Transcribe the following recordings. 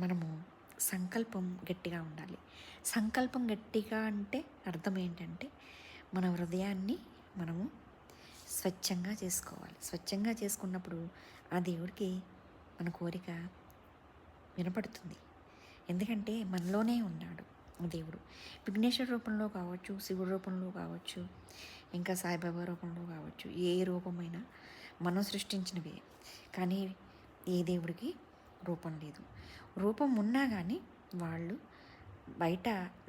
మనము సంకల్పం గట్టిగా ఉండాలి. సంకల్పం గట్టిగా అంటే అర్థం ఏంటంటే మన హృదయాన్ని మనము స్వచ్ఛంగా చేసుకోవాలి. స్వచ్ఛంగా చేసుకున్నప్పుడు ఆ దేవుడికి మన కోరిక వినపడుతుంది. ఎందుకంటే మనలోనే ఉన్నాడు ఆ దేవుడు. విఘ్నేశ్వర రూపంలో కావచ్చు, శివుడి రూపంలో కావచ్చు, ఇంకా సాయిబాబా రూపంలో కావచ్చు, ఏ రూపమైనా మనం సృష్టించినవే. కానీ ఏ దేవుడికి రూపం లేదు. రూపం ఉన్నా కానీ వాళ్ళు బయట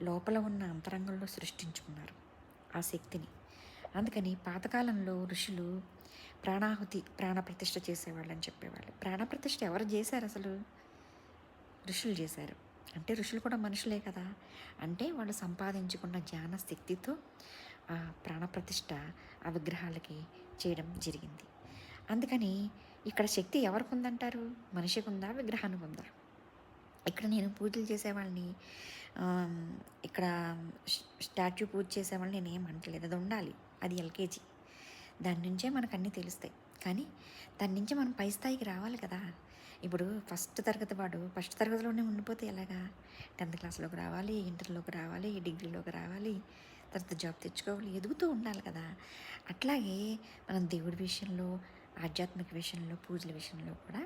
లోపల ఉన్న అంతరంగంలో సృష్టించుకున్నారు ఆ శక్తిని. అందుకని పాతకాలంలో ఋషులు ప్రాణప్రతిష్ఠ చేసేవాళ్ళని చెప్పేవాళ్ళు. ప్రాణప్రతిష్ఠ ఎవరు చేశారు అసలు? ఋషులు చేశారు. అంటే ఋషులు కూడా మనుషులే కదా. అంటే వాళ్ళు సంపాదించుకున్న జ్ఞాన శక్తితో ఆ ప్రాణప్రతిష్ఠ ఆ విగ్రహాలకి చేయడం జరిగింది. అందుకని ఇక్కడ శక్తి ఎవరికి ఉందంటారు? మనిషికి ఉందా, విగ్రహానికి ఉందా? ఇక్కడ నేను పూజలు చేసేవాళ్ళని, ఇక్కడ స్టాచ్యూ పూజ చేసేవాళ్ళని నేను ఏమంటలేదు. అది ఉండాలి, అది ఎల్కేజీ. దాని నుంచే మనకు అన్నీ తెలుస్తాయి. కానీ దాని నుంచి మనం పై స్థాయికి రావాలి కదా. ఇప్పుడు ఫస్ట్ తరగతిలోనే ఉండిపోతే ఎలాగా? 10th క్లాస్లోకి రావాలి, ఇంటర్లోకి రావాలి, డిగ్రీలోకి రావాలి, తర్వాత జాబ్ తెచ్చుకోవాలి, ఎదుగుతూ ఉండాలి కదా. అట్లాగే మనం దేవుడి విషయంలో, ఆధ్యాత్మిక విషయంలో, పూజల విషయంలో కూడా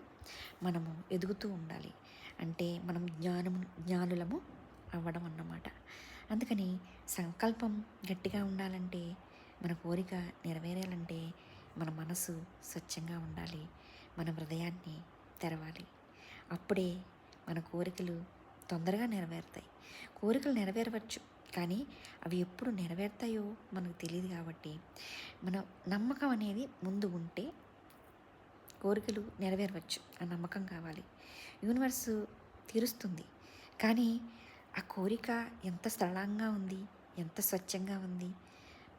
మనము ఎదుగుతూ ఉండాలి. అంటే మనం జ్ఞానులము అవ్వడం అన్నమాట. అందుకని సంకల్పం గట్టిగా ఉండాలంటే, మన కోరిక నెరవేరాలంటే మన మనసు స్వచ్ఛంగా ఉండాలి, మన హృదయాన్ని తెరవాలి. అప్పుడే మన కోరికలు తొందరగా నెరవేరుతాయి. కోరికలు నెరవేరవచ్చు, కానీ అవి ఎప్పుడు నెరవేరుతాయో మనకు తెలియదు. కాబట్టి మన నమ్మకం అనేది ముందు ఉంటే కోరికలు నెరవేరవచ్చు. ఆ నమ్మకం కావాలి. యూనివర్సు తీరుస్తుంది. కానీ ఆ కోరిక ఎంత సరళంగా ఉంది, ఎంత స్వచ్ఛంగా ఉంది,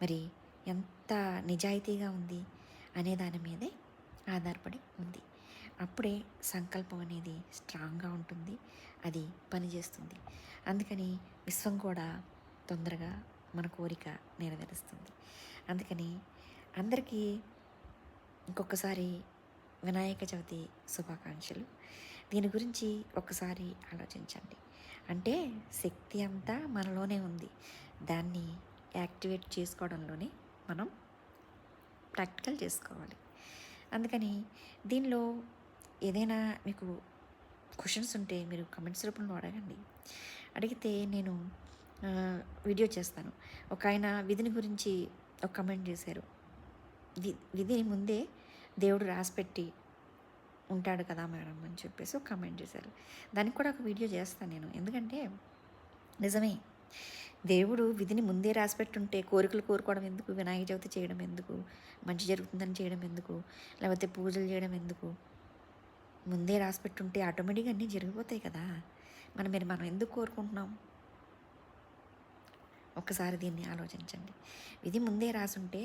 మరి ఎంత నిజాయితీగా ఉంది అనే దాని మీదే ఆధారపడి ఉంది. అప్పుడే సంకల్పం అనేది స్ట్రాంగ్గా ఉంటుంది, అది పనిచేస్తుంది. అందుకని విశ్వం కూడా తొందరగా మన కోరిక నెరవేరుస్తుంది. అందుకని అందరికీ ఇంకొకసారి వినాయక చవితి శుభాకాంక్షలు. దీని గురించి ఒకసారి ఆలోచించండి. అంటే శక్తి అంతా మనలోనే ఉంది. దాన్ని యాక్టివేట్ చేసుకోవడంలోనే మనం ప్రాక్టికల్ చేసుకోవాలి. అందుకని దీనిలో ఏదైనా మీకు క్వశ్చన్స్ ఉంటే మీరు కమెంట్స్ రూపంలో అడగండి. అడిగితే నేను వీడియో చేస్తాను. ఒక ఆయన విధిని గురించి ఒక కమెంట్ చేశారు. విధిని ముందే దేవుడు రాసిపెట్టి ఉంటాడు కదా మేడం అని చెప్పేసి ఒక కమెంట్ చేశారు. దానికి కూడా ఒక వీడియో చేస్తాను నేను. ఎందుకంటే నిజమే, దేవుడు విధిని ముందే రాసిపెట్టుంటే కోరికలు కోరుకోవడం ఎందుకు? వినాయక చవితి చేయడం ఎందుకు? మంచి జరుగుతుందని చేయడం ఎందుకు? లేకపోతే పూజలు చేయడం ఎందుకు? ముందే రాసిపెట్టుంటే ఆటోమేటిక్గా అన్నీ జరిగిపోతాయి కదా. మనం ఎందుకు కోరుకుంటున్నాం? ఒక్కసారి దీన్ని ఆలోచించండి. విధి ముందే రాసుంటే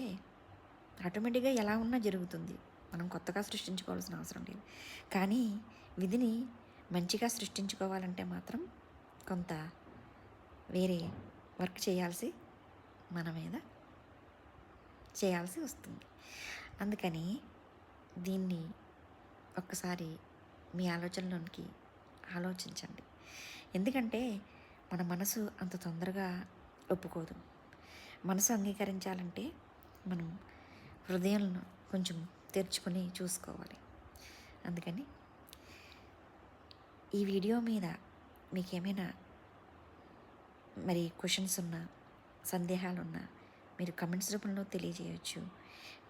ఆటోమేటిక్గా ఎలా ఉన్నా జరుగుతుంది. మనం కొత్తగా సృష్టించుకోవాల్సిన అవసరం లేదు. కానీ విధిని మంచిగా సృష్టించుకోవాలంటే మాత్రం కొంత వేరే వర్క్ మన మీద చేయాల్సి వస్తుంది. అందుకని దీన్ని ఒక్కసారి మీ ఆలోచనలోనికి ఆలోచించండి. ఎందుకంటే మన మనసు అంత తొందరగా ఒప్పుకోదు. మనసు అంగీకరించాలంటే మనం హృదయంలో కొంచెం తెరుచుకొని చూసుకోవాలి. అందుకని ఈ వీడియో మీద మీకేమైనా మరి క్వశ్చన్స్ ఉన్నా, సందేహాలున్నా మీరు కమెంట్స్ రూపంలో తెలియజేయచ్చు.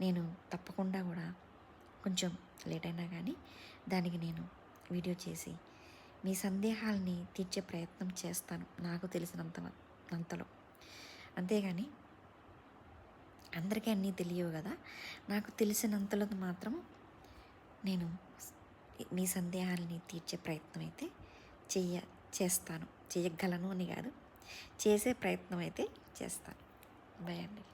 నేను తప్పకుండా కూడా కొంచెం లేట్ అయినా కానీ దానికి నేను వీడియో చేసి మీ సందేహాలని తీర్చే ప్రయత్నం చేస్తాను, నాకు తెలిసినంతలో. అంతేగాని అందరికీ అన్నీ తెలియవు కదా. నాకు తెలిసినంతలో మాత్రం నేను మీ సందేహాలని తీర్చే ప్రయత్నం అయితే చేయగలను అని కాదు, చేసే ప్రయత్నం అయితే చేస్తాను. బాయ్ అండి.